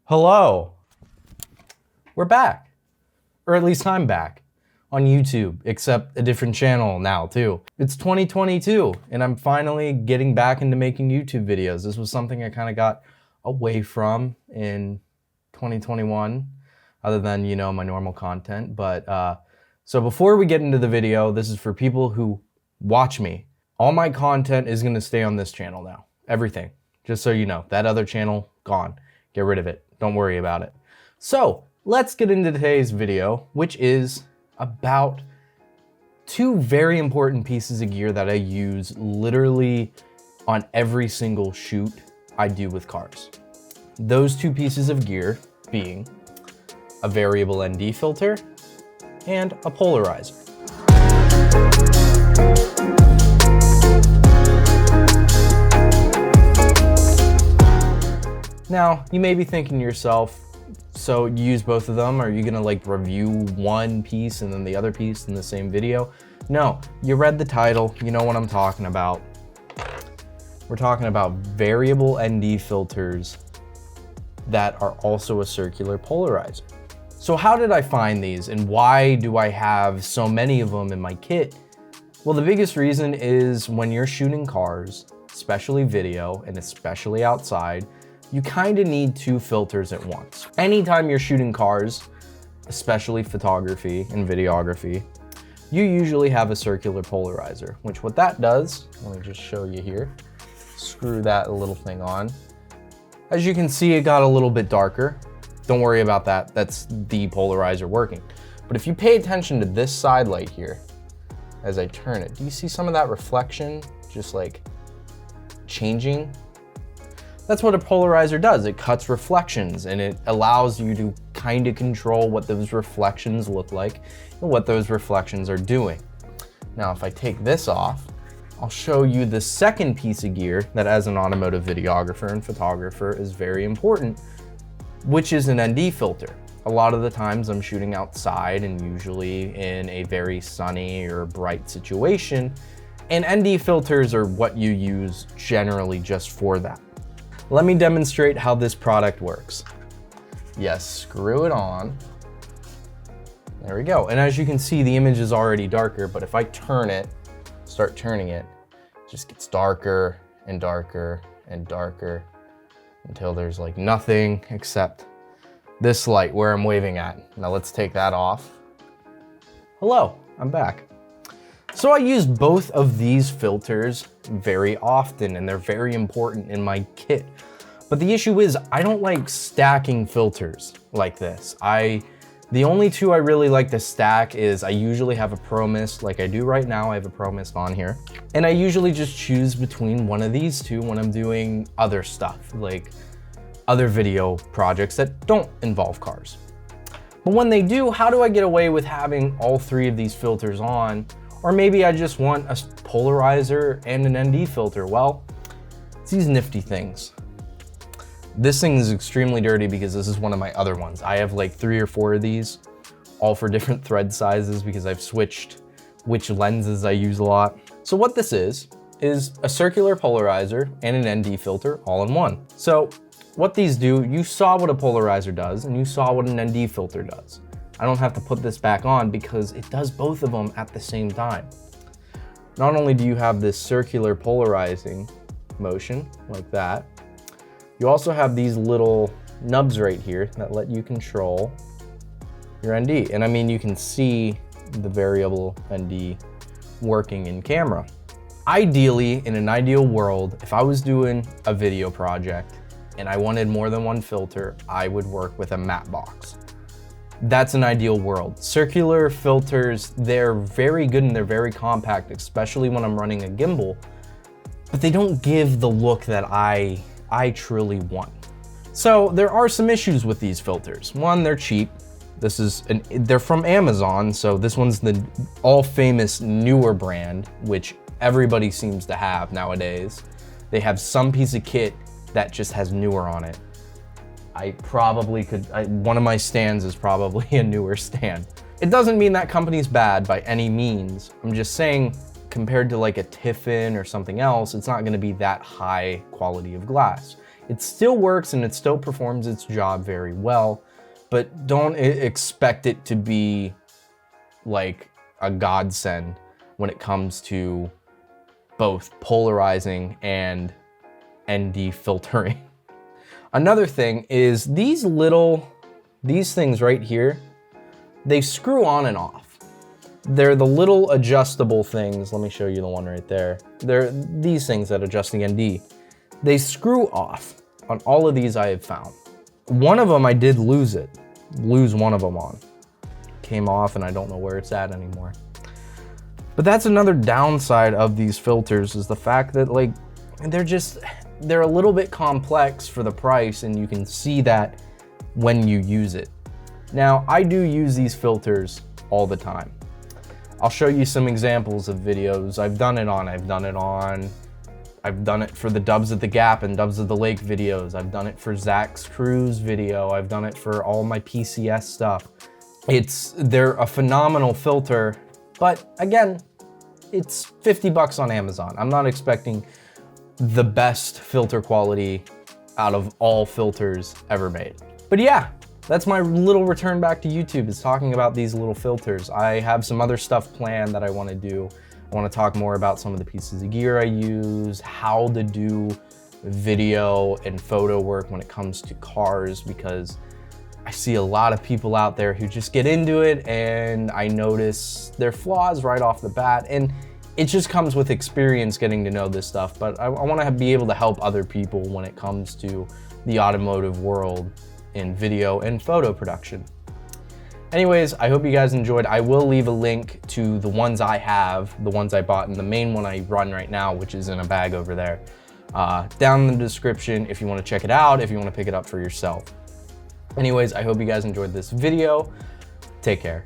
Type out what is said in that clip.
Hello, we're back, or at least I'm back on YouTube, except a different channel now too. It's 2022 and I'm finally getting back into making YouTube videos. This was something I kind of got away from in 2021, other than, you know, my normal content. But so before we get into the video, this is for people who watch me. All my content is gonna stay on this channel now, everything. Just so you know, that other channel, gone. Get rid of it. Don't worry about it. So let's get into today's video, which is about two very important pieces of gear that I use literally on every single shoot I do with cars. Those two pieces of gear being a variable ND filter and a polarizer. Now, you may be thinking to yourself, so you use both of them? Are you gonna like review one piece and then the other piece in the same video? No, you read the title, you know what I'm talking about. We're talking about variable ND filters that are also a circular polarizer. So how did I find these and why do I have so many of them in my kit? Well, the biggest reason is when you're shooting cars, especially video and especially outside, you kind of need two filters at once. Anytime you're shooting cars, especially photography and videography, you usually have a circular polarizer, which what that does, let me just show you here, screw that little thing on. As you can see, it got a little bit darker. Don't worry about that, that's the polarizer working. But if you pay attention to this side light here, as I turn it, do you see some of that reflection just like changing? That's what a polarizer does. It cuts reflections and it allows you to kind of control what those reflections look like and what those reflections are doing. Now, if I take this off, I'll show you the second piece of gear that as an automotive videographer and photographer is very important, which is an ND filter. A lot of the times I'm shooting outside and usually in a very sunny or bright situation, and ND filters are what you use generally just for that. Let me demonstrate how this product works. Yes, screw it on. There we go. And as you can see, the image is already darker, but if I turn it, start turning it, it just gets darker and darker and darker until there's like nothing except this light where I'm waving at. Now let's take that off. Hello, I'm back. So I use both of these filters very often and they're very important in my kit. But the issue is I don't like stacking filters like this. The only two I really like to stack is I usually have a Pro Mist, like I do right now, I have a Pro Mist on here. And I usually just choose between one of these two when I'm doing other stuff, like other video projects that don't involve cars. But when they do, how do I get away with having all three of these filters on? Or maybe I just want a polarizer and an ND filter. Well, it's these nifty things. This thing is extremely dirty because this is one of my other ones. I have like 3 or 4 of these, all for different thread sizes because I've switched which lenses I use a lot. So what this is a circular polarizer and an ND filter all in one. So what these do, you saw what a polarizer does and you saw what an ND filter does. I don't have to put this back on because it does both of them at the same time. Not only do you have this circular polarizing motion like that, you also have these little nubs right here that let you control your ND. And I mean, you can see the variable ND working in camera. Ideally, in an ideal world, if I was doing a video project and I wanted more than one filter, I would work with a matte box. That's an ideal world. Circular filters, they're very good and they're very compact, especially when I'm running a gimbal, but they don't give the look that I truly want. So there are some issues with these filters. One, they're cheap. They're from Amazon, so this one's the all famous newer brand, which everybody seems to have nowadays. They have some piece of kit that just has newer on it. I probably could, one of my stands is probably a newer stand. It doesn't mean that company's bad by any means. I'm just saying compared to like a Tiffin or something else, it's not gonna be that high quality of glass. It still works and it still performs its job very well, but don't expect it to be like a godsend when it comes to both polarizing and ND filtering. Another thing is these things right here, they screw on and off. They're the little adjustable things. Let me show you the one right there. They're these things that adjust the ND. They screw off on all of these I have found. One of them I did lose one of them on. Came off and I don't know where it's at anymore. But that's another downside of these filters, is the fact that like they're a little bit complex for the price, and you can see that when you use it. Now, I do use these filters all the time. I'll show you some examples of videos I've done it on. I've done it for the Dubs at the Gap and Dubs at the Lake videos. I've done it for Zach's Cruise video. I've done it for all my PCS stuff. They're a phenomenal filter, but again, it's 50 bucks on Amazon. I'm not expecting the best filter quality out of all filters ever made. But yeah, that's my little return back to YouTube, is talking about these little filters. I have some other stuff planned that I want to do. I want to talk more about some of the pieces of gear I use, how to do video and photo work when it comes to cars, because I see a lot of people out there who just get into it and I notice their flaws right off the bat. And it just comes with experience getting to know this stuff, but I want to be able to help other people when it comes to the automotive world in video and photo production. Anyways, I hope you guys enjoyed. I will leave a link to the ones I have, the ones I bought, and the main one I run right now, which is in a bag over there, down in the description if you want to check it out, if you want to pick it up for yourself. Anyways, I hope you guys enjoyed this video. Take care.